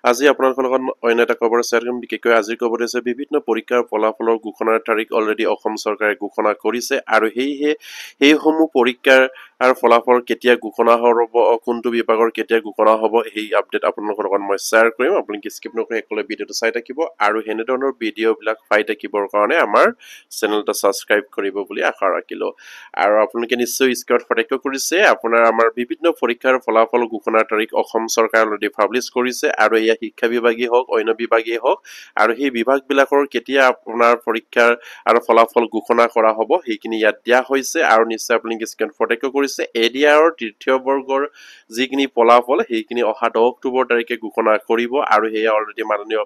আজি আপোনালোকৰ লগত অন্য এটা খবৰ শ্বেয়াৰ কৰিম। বিশেষকৈ আজিৰ খবৰ হৈছে বিভিন্ন পৰীক্ষাৰ ফলাফলৰ ঘোষণাৰ তাৰিখ অলৰেডি অসম চৰকাৰে ঘোষণা কৰিছে আৰু সেইসমূহ পৰীক্ষাৰ ফলাফল কেতিয়া ঘোষণা হ'ব, কোনটো বিভাগৰ কেতিয়া ঘোষণা হ'ব, সেই আপডেট আপোনালোকৰ লগত মই শ্বেয়াৰ কৰিম। আপোনালোকে স্কিপ নকৰি সকলোৱে ভিডিঅ'টো চাই থাকিব আৰু এনেধৰণৰ ভিডিঅ'বিলাক পাই থাকিবৰ কাৰণে আমাৰ চেনেলটো ছাবস্ক্ৰাইব কৰিব বুলি আশা ৰাখিলোঁ। আৰু আপোনালোকে নিশ্চয় স্ক্ৰীনত প্ৰত্যক্ষ কৰিছে আমাৰ বিভিন্ন পৰীক্ষাৰ ফলাফল ঘোষণাৰ তাৰিখ অসম চৰকাৰে অলৰেডি পাব্লিছ কৰিছে আৰু এয়া শিক্ষা বিভাগেই হওক অন্য বিভাগেই হওক আৰু সেই বিভাগবিলাকৰ কেতিয়া আপোনাৰ পৰীক্ষাৰ আৰু ফলাফল ঘোষণা কৰা হ'ব সেইখিনি ইয়াত দিয়া হৈছে আৰু নিশ্চয় আপোনালোকে স্ক্ৰীনত প্ৰত্যক্ষ কৰিছে এডিআৰৰ তৃতীয় বৰ্গৰ যিখিনি ফলাফল সেইখিনি অহা 10 অক্টোবৰ তাৰিখে ঘোষণা কৰিব আৰু সেয়া অলৰেডি মাননীয়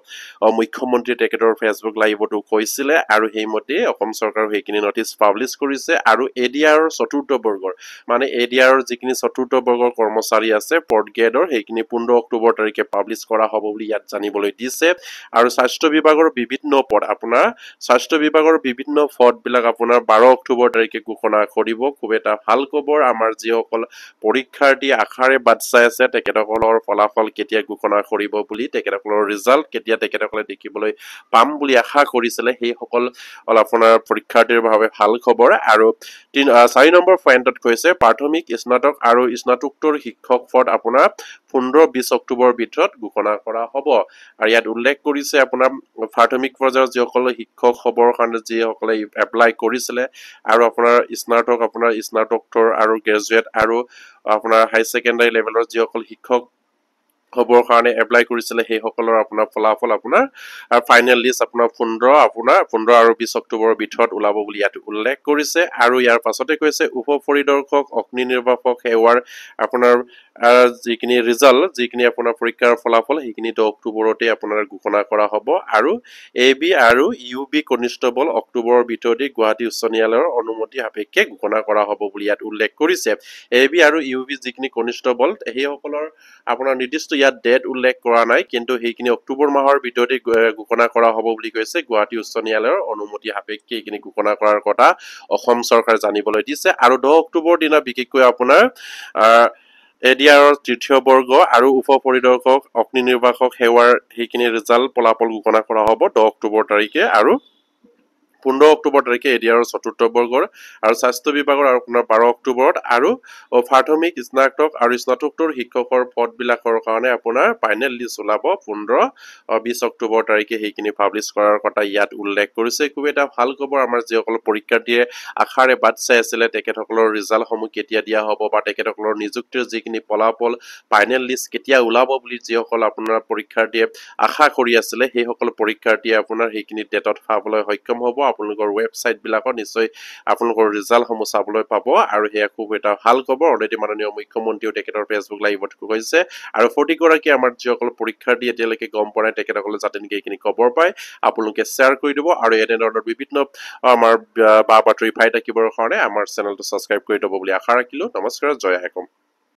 মুখ্যমন্ত্ৰী তেখেতৰ ফেচবুক লাইভতো কৈছিলে আৰু সেইমতে অসম চৰকাৰে সেইখিনি নটিচ পাব্লিছ কৰিছে আৰু এডিআৰৰ চতুৰ্থ বৰ্গৰ মানে এডিআৰৰ যিখিনি চতুৰ্থ বৰ্গৰ কৰ্মচাৰী আছে ফৰ্থ গ্ৰেডৰ সেইখিনি 15 অক্টোবৰ তাৰিখে পাব্লিছ কৰা হ'ব বুলি ইয়াত জানিবলৈ দিছে আৰু স্বাস্থ্য বিভাগৰ বিভিন্ন পদবিলাক আপোনাৰ 12 অক্টোবৰ তাৰিখে ঘোষণা কৰিব। খুব এটা ভাল খবৰ আমাৰ যিসকল পৰীক্ষাৰ্থী আশাৰে বাট চাই আছে তেখেতসকলৰ ফলাফল কেতিয়া ঘোষণা কৰিব বুলি তেখেতসকলৰ ৰিজাল্ট কেতিয়া তেখেতসকলে দেখিবলৈ পাম বুলি আশা কৰিছিলে সেইসকল আপোনাৰ পৰীক্ষাৰ্থীৰ বাবে ভাল খবৰ আৰু 4 নম্বৰ পইণ্টত কৈছে প্ৰাথমিক স্নাতক আৰু স্নাতকোত্তৰ শিক্ষক পদ আপোনাৰ 15-20 অক্টোবৰৰ ভিতৰত ঘোষণা কৰা হ'ব আৰু ইয়াত উল্লেখ কৰিছে আপোনাৰ প্ৰাথমিক পৰ্যায়ৰ যিসকল শিক্ষক হ'বৰ কাৰণে যিসকলে এপ্লাই কৰিছিলে আৰু আপোনাৰ স্নাতকোত্তৰ আৰু গ্ৰেজুৱেট আৰু আপোনাৰ হাই ছেকেণ্ডাৰী লেভেলৰ যিসকল শিক্ষক হ'বৰ কাৰণে এপ্লাই কৰিছিলে সেইসকলৰ আপোনাৰ ফলাফল আপোনাৰ ফাইনেল লিষ্ট আপোনাৰ 15 আৰু 20 অক্টোবৰৰ ভিতৰত ওলাব বুলি ইয়াত উল্লেখ কৰিছে আৰু ইয়াৰ পাছতে কৈছে উপ পৰিদৰ্শক অগ্নি নিৰ্বাপক সেৱাৰ আপোনাৰ যিখিনি ৰিজাল্ট যিখিনি আপোনাৰ পৰীক্ষাৰ ফলাফল সেইখিনি 10 অক্টোবৰতে আপোনাৰ ঘোষণা কৰা হ'ব আৰু AB আৰু UB কনিষ্টেবল অক্টোবৰৰ ভিতৰতে গুৱাহাটী উচ্চ ন্যায়ালয়ৰ অনুমতি সাপেক্ষে ঘোষণা কৰা হ'ব বুলি ইয়াত উল্লেখ কৰিছে। AB আৰু UB যিখিনি কনিষ্টেবল সেইসকলৰ আপোনাৰ নিৰ্দিষ্ট ইয়াত ডেট উল্লেখ কৰা নাই কিন্তু সেইখিনি অক্টোবৰ মাহৰ ভিতৰতে ঘোষণা কৰা হ'ব বুলি কৈছে। গুৱাহাটী উচ্চ ন্যায়ালয়ৰ অনুমতি সাপেক্ষে এইখিনি ঘোষণা কৰাৰ কথা অসম চৰকাৰে জানিবলৈ দিছে আৰু 10 অক্টোবৰ দিনা বিশেষকৈ আপোনাৰ এডিআৰৰ তৃতীয় বৰ্গ আৰু উপ পৰিদৰ্শক অগ্নি নিৰ্বাপক সেৱাৰ সেইখিনি ৰিজাল্ট ফলাফল ঘোষণা কৰা হ'ব 10 অক্টোবৰ তাৰিখে আৰু 15 অক্টোবৰ তাৰিখে এডিআৰৰ চতুৰ্থ বৰ্গৰ আৰু স্বাস্থ্য বিভাগৰ আপোনাৰ 12 অক্টোবৰত আৰু প্ৰাথমিক স্নাতক আৰু স্নাতকোত্তৰ শিক্ষকৰ পদবিলাকৰ কাৰণে আপোনাৰ ফাইনেল লিষ্ট ওলাব 15-20 অক্টোবৰ তাৰিখে সেইখিনি পাব্লিছ কৰাৰ কথা ইয়াত উল্লেখ কৰিছে। খুব এটা ভাল খবৰ আমাৰ যিসকল পৰীক্ষাৰ্থীয়ে আশাৰে বাট চাই আছিলে তেখেতসকলৰ ৰিজাল্টসমূহ কেতিয়া দিয়া হ'ব বা তেখেতসকলৰ নিযুক্তিৰ যিখিনি ফলাফল ফাইনেল লিষ্ট কেতিয়া ওলাব বুলি যিসকল আপোনাৰ পৰীক্ষাৰ্থীয়ে আশা কৰি আছিলে সেইসকল পৰীক্ষাৰ্থীয়ে আপোনাৰ সেইখিনি ডেটত পাবলৈ সক্ষম হ'ব। আপোনালোকৰ ৱেবছাইটবিলাকত নিশ্চয় আপোনালোকৰ ৰিজাল্টসমূহ চাবলৈ পাব আৰু সেয়া খুব এটা ভাল খবৰ। অলৰেডি মাননীয় মুখ্যমন্ত্ৰীও তেখেতৰ ফেচবুক লাইভত কৈছে আৰু প্ৰতিগৰাকী আমাৰ যিসকল পৰীক্ষাৰ্থী এতিয়ালৈকে গম পোৱা নাই তেখেতসকলে যাতে নেকি এইখিনি খবৰ পায় আপোনালোকে শ্বেয়াৰ কৰি দিব আৰু এনেধৰণৰ বিভিন্ন আমাৰ বা বাতৰি পাই থাকিবৰ কাৰণে আমাৰ চেনেলটো ছাবস্ক্ৰাইব কৰি দিব বুলি আশা ৰাখিলোঁ। নমস্কাৰ, জয় আই অসম।